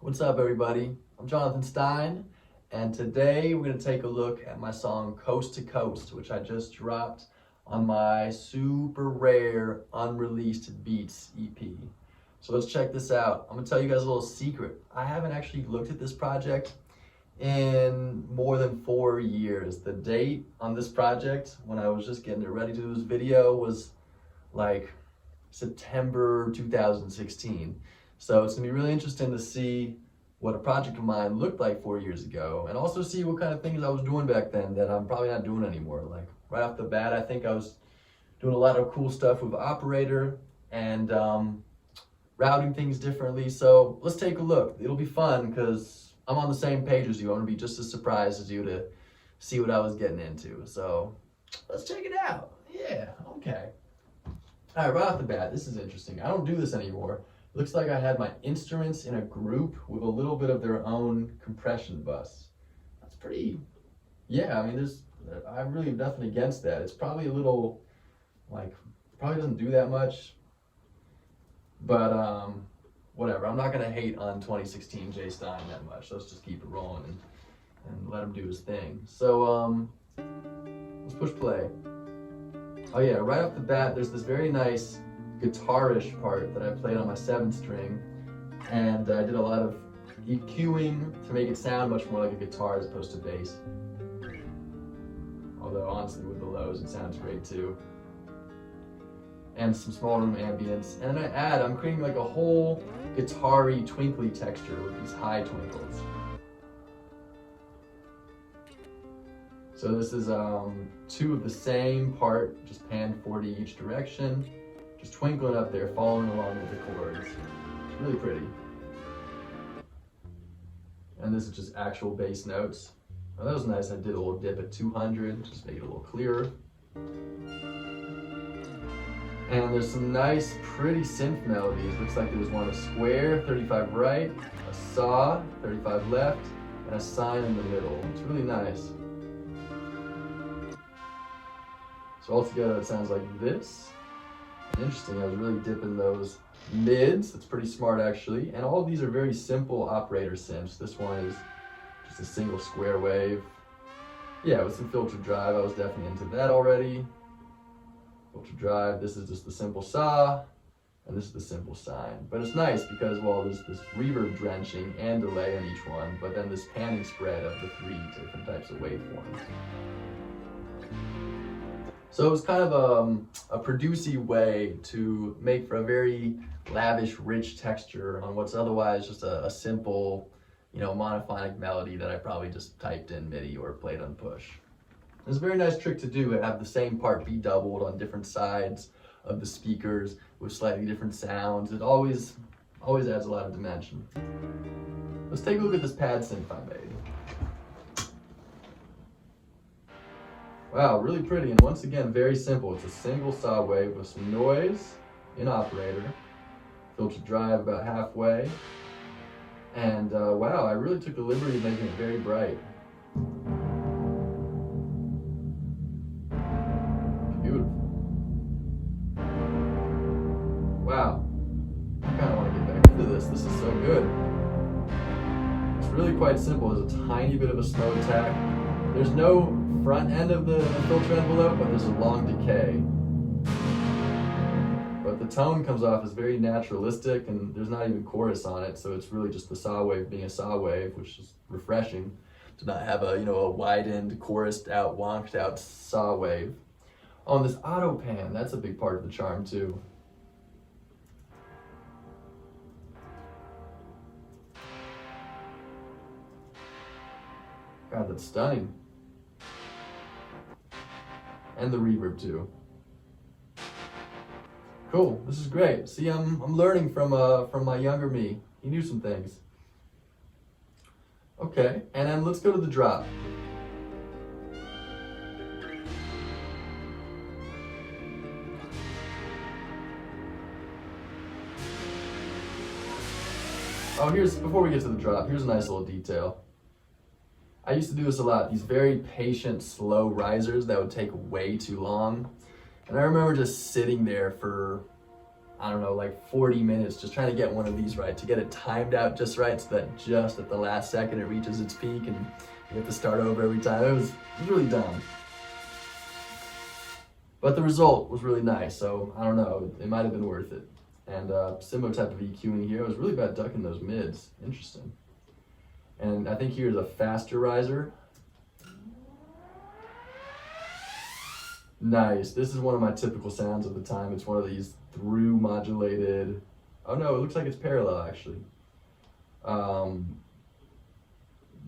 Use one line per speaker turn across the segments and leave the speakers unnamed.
What's up, everybody? I'm Jonathan Stein, and today we're going to take a look at my song Coast to Coast, which I just dropped on my super rare Unreleased Beats EP. So let's check this out. I'm going to tell you guys a little secret. I haven't actually looked at this project in more than 4 years. The date on this project, when I was just getting it ready to do this video, was like September 2016. So it's gonna be really interesting to see what a project of mine looked like 4 years ago, and also see what kind of things I was doing back then that I'm probably not doing anymore. Like right off the bat, I think I was doing a lot of cool stuff with Operator and routing things differently. So let's take a look. It'll be fun because I'm on the same page as you. I'm gonna be just as surprised as you to see what I was getting into. So let's check it out. Yeah, okay. All right, right off the bat, this is interesting. I don't do this anymore. Looks like I had my instruments in a group with a little bit of their own compression bus. That's pretty, yeah, I mean, I'm really definitely against that. It's probably a little, like, probably doesn't do that much, but whatever. I'm not gonna hate on 2016 Jay Stein that much. Let's just keep it rolling and let him do his thing. So let's push play. Oh yeah, right off the bat, there's this very nice guitarish part that I played on my 7th string, and I did a lot of EQing to make it sound much more like a guitar as opposed to bass. Although honestly with the lows it sounds great too. And some small room ambience. And then I'm creating like a whole guitar-y twinkly texture with these high twinkles. So this is 2 of the same part, just pan 40 each direction. Just twinkling up there, following along with the chords. It's really pretty. And this is just actual bass notes. Oh, that was nice. I did a little dip at 200, just make it a little clearer. And there's some nice, pretty synth melodies. Looks like there was one a square, 35 right, a saw, 35 left, and a sine in the middle. It's really nice. So altogether it sounds like this. Interesting, I was really dipping those mids. That's pretty smart actually. And all of these are very simple operator synths. This one is just a single square wave. Yeah, with some filter drive, I was definitely into that already. Filter drive, this is just the simple saw, and this is the simple sine. But it's nice because, well, there's this reverb drenching and delay on each one, but then this panning spread of the 3 different types of waveforms. So it was kind of a producey way to make for a very lavish, rich texture on what's otherwise just a simple, monophonic melody that I probably just typed in MIDI or played on push. It's a very nice trick to do, have the same part be doubled on different sides of the speakers with slightly different sounds. It always adds a lot of dimension. Let's take a look at this pad synth I made. Wow, really pretty, and once again, very simple. It's a single saw wave with some noise in operator, filter drive about halfway, and wow, I really took the liberty of making it very bright. Beautiful. Wow, I kind of want to get back into this. This is so good. It's really quite simple. There's a tiny bit of a slow tack. There's no front end of the filter envelope, but there's a long decay. But the tone comes off as very naturalistic, and there's not even chorus on it, so it's really just the saw wave being a saw wave, which is refreshing to not have a widened, chorused out, wonked out saw wave. Oh, and this auto pan, that's a big part of the charm too. God, that's stunning. And the reverb too. Cool, this is great. See, I'm learning from my younger me. He knew some things. Okay, and then let's go to the drop. Oh, before we get to the drop, here's a nice little detail. I used to do this a lot, these very patient, slow risers that would take way too long. And I remember just sitting there for, I don't know, like 40 minutes just trying to get one of these right, to get it timed out just right so that just at the last second it reaches its peak and you have to start over every time. It was really dumb. But the result was really nice, so I don't know, it might have been worth it. And similar type of EQing here. I was really bad at ducking those mids. Interesting. And I think here's a faster riser. Nice. This is one of my typical sounds of the time. It's one of these through modulated. Oh no, it looks like it's parallel actually.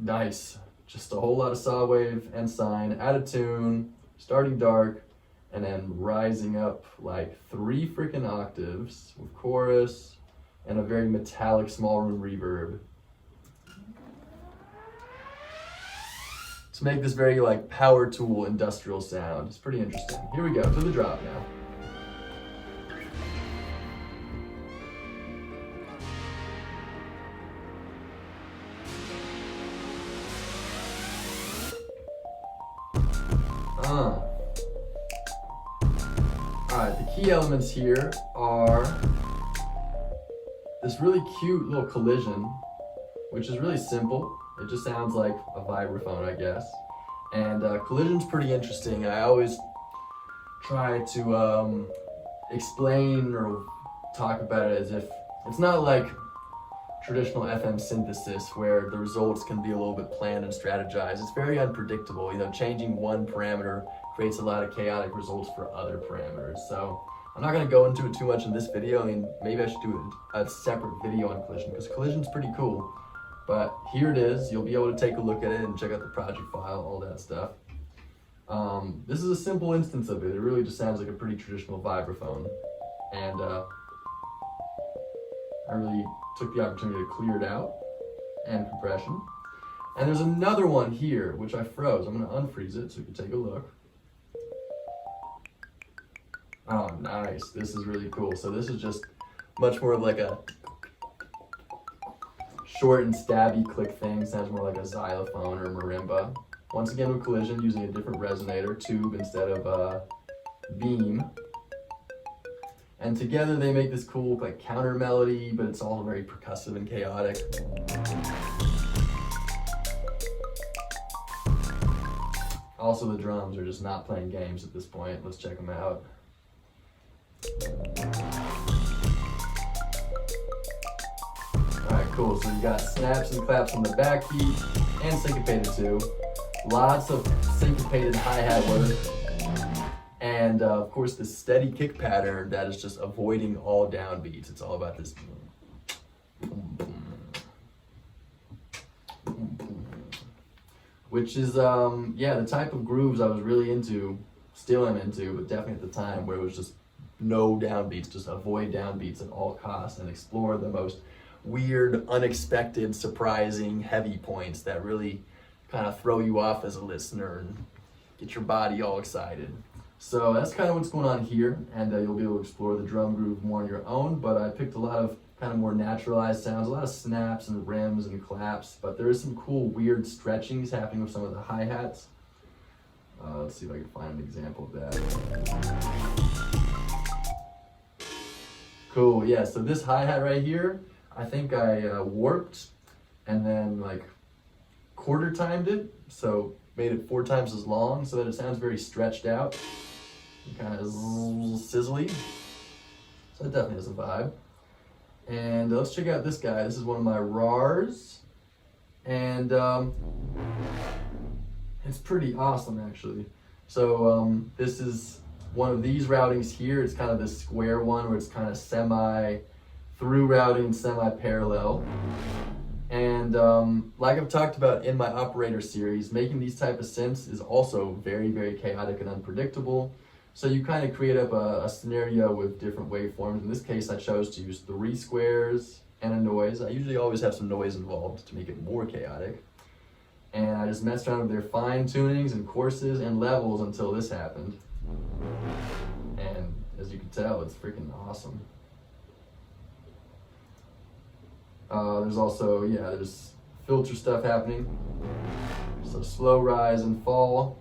Nice. Just a whole lot of saw wave and sine, out of tune, starting dark, and then rising up like 3 freaking octaves with chorus and a very metallic small room reverb. To make this very like power tool industrial sound. It's pretty interesting. Here we go, to the drop now. Alright, the key elements here are this really cute little collision, which is really simple. It just sounds like a vibraphone, I guess. And collision's pretty interesting. I always try to explain or talk about it as if it's not like traditional FM synthesis where the results can be a little bit planned and strategized. It's very unpredictable. You know, changing one parameter creates a lot of chaotic results for other parameters. So I'm not going to go into it too much in this video. I mean, maybe I should do a separate video on collision because collision's pretty cool. But here it is. You'll be able to take a look at it and check out the project file, all that stuff. This is a simple instance of it. It really just sounds like a pretty traditional vibraphone. And I really took the opportunity to clear it out and compression. And there's another one here, which I froze. I'm going to unfreeze it so you can take a look. Oh, nice. This is really cool. So this is just much more of like a short and stabby click thing. Sounds more like a xylophone or marimba. Once again with collision, using a different resonator, tube instead of beam. And together they make this cool like counter melody, but it's all very percussive and chaotic. Also the drums are just not playing games at this point. Let's check them out. Alright, cool. So you got snaps and claps on the backbeat and syncopated too. Lots of syncopated hi-hat work. And of course the steady kick pattern that is just avoiding all downbeats. It's all about this. Which is, yeah, the type of grooves I was really into, still am into, but definitely at the time where it was just no downbeats, just avoid downbeats at all costs and explore the most weird, unexpected, surprising, heavy points that really kind of throw you off as a listener and get your body all excited. So that's kind of what's going on here, and you'll be able to explore the drum groove more on your own, but I picked a lot of kind of more naturalized sounds, a lot of snaps and rims and claps, but there is some cool weird stretchings happening with some of the hi-hats. Let's see if I can find an example of that. Cool, yeah, so this hi-hat right here, I think I warped and then like quarter timed it, so made it 4 times as long so that it sounds very stretched out and kind of sizzly. So it definitely has a vibe. And let's check out this guy. This is one of my RARs, and it's pretty awesome actually. So this is one of these routings here. It's kind of this square one where it's kind of semi-through routing, semi-parallel. And like I've talked about in my operator series, making these type of synths is also very, very chaotic and unpredictable. So you kind of create up a scenario with different waveforms. In this case, I chose to use 3 squares and a noise. I usually always have some noise involved to make it more chaotic. And I just messed around with their fine tunings and courses and levels until this happened. And as you can tell, it's freaking awesome. There's also, yeah, there's filter stuff happening. So slow rise and fall.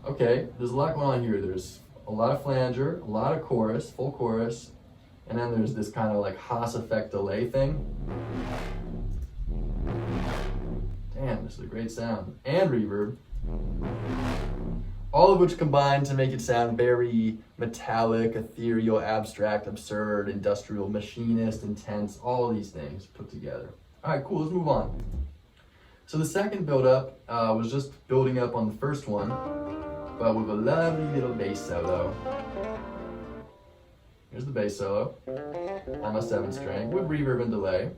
Okay, there's a lot going on here. There's a lot of flanger, a lot of chorus, full chorus, And then there's this kind of like Haas effect delay thing. Damn, this is a great sound. And reverb. All of which combine to make it sound very metallic, ethereal, abstract, absurd, industrial, machinist, intense, all of these things put together. All right, cool, let's move on. So the second build-up was just building up on the first one, but with a lovely little bass solo. Here's the bass solo on my 7-string with reverb and delay.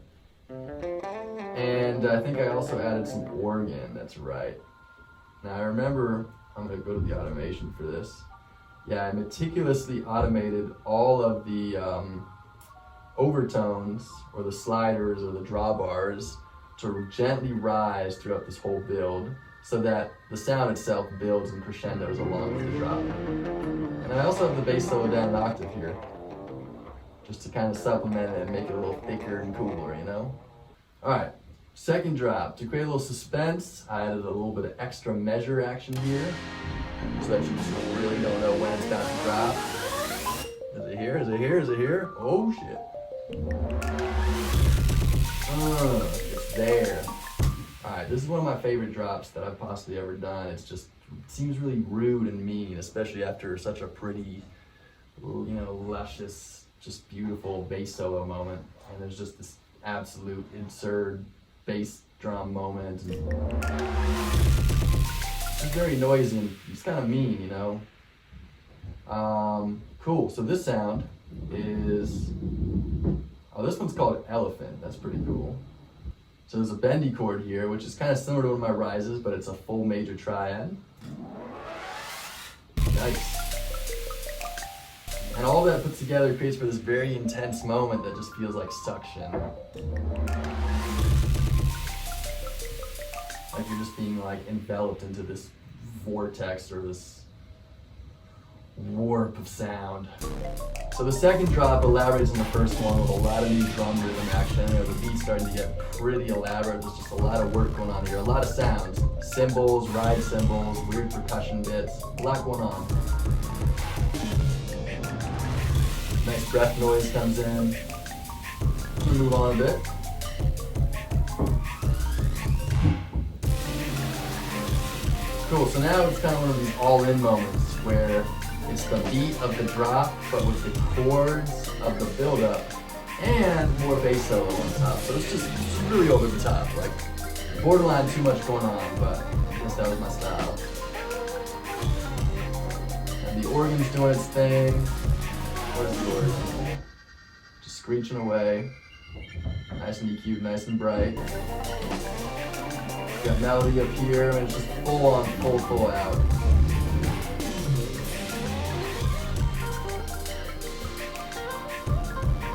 And I think I also added some organ, that's right. Now I remember, I'm gonna go to the automation for this. Yeah, I meticulously automated all of the overtones or the sliders or the drawbars to gently rise throughout this whole build so that the sound itself builds and crescendos along with the drop. And I also have the bass solo down an octave here, just to kind of supplement it and make it a little thicker and cooler, you know? All right, second drop. To create a little suspense, I added a little bit of extra measure action here so that you just really don't know when it's about to drop. Is it here? Is it here? Is it here? Oh shit. It's there. All right, this is one of my favorite drops that I've possibly ever done. It seems really rude and mean, especially after such a pretty, you know, luscious, just beautiful bass solo moment. And there's just this absolute absurd bass drum moment. It's very noisy and it's kind of mean, you know. Cool, so this sound is, oh, this one's called Elephant. That's pretty cool. So there's a bendy chord here, which is kind of similar to one of my rises, but it's a full major triad. Nice. And all that put together creates for this very intense moment that just feels like suction. Like you're just being like enveloped into this vortex or this warp of sound. So the second drop elaborates on the first one with a lot of new drum rhythm action. You know, the beat's starting to get pretty elaborate. There's just a lot of work going on here, a lot of sounds. Cymbals, ride cymbals, weird percussion bits, a lot going on. Nice breath noise comes in. We'll move on a bit. Cool, so now it's kind of one of these all-in moments where it's the beat of the drop, but with the chords of the build-up and more bass solo on top. So it's just really over the top, like borderline too much going on, but I guess that was my style. And the organ's doing its thing. Where's the organ? Just screeching away. Nice and EQ'd, nice and bright. Got melody up here, and it's just full on, full out.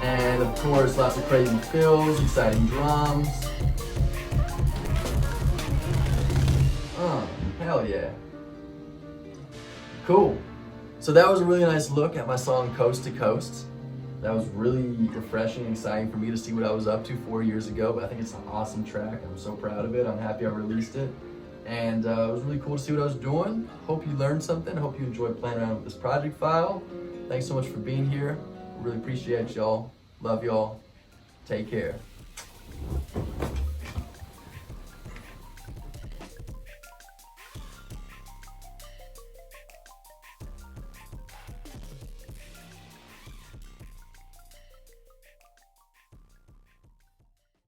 And of course, lots of crazy fills, exciting drums. Oh, hell yeah. Cool. So that was a really nice look at my song Coast to Coast. That was really refreshing and exciting for me to see what I was up to 4 years ago, but I think it's an awesome track. I'm so proud of it. I'm happy I released it. And it was really cool to see what I was doing. Hope you learned something. Hope you enjoyed playing around with this project file. Thanks so much for being here. Really appreciate y'all. Love y'all. Take care.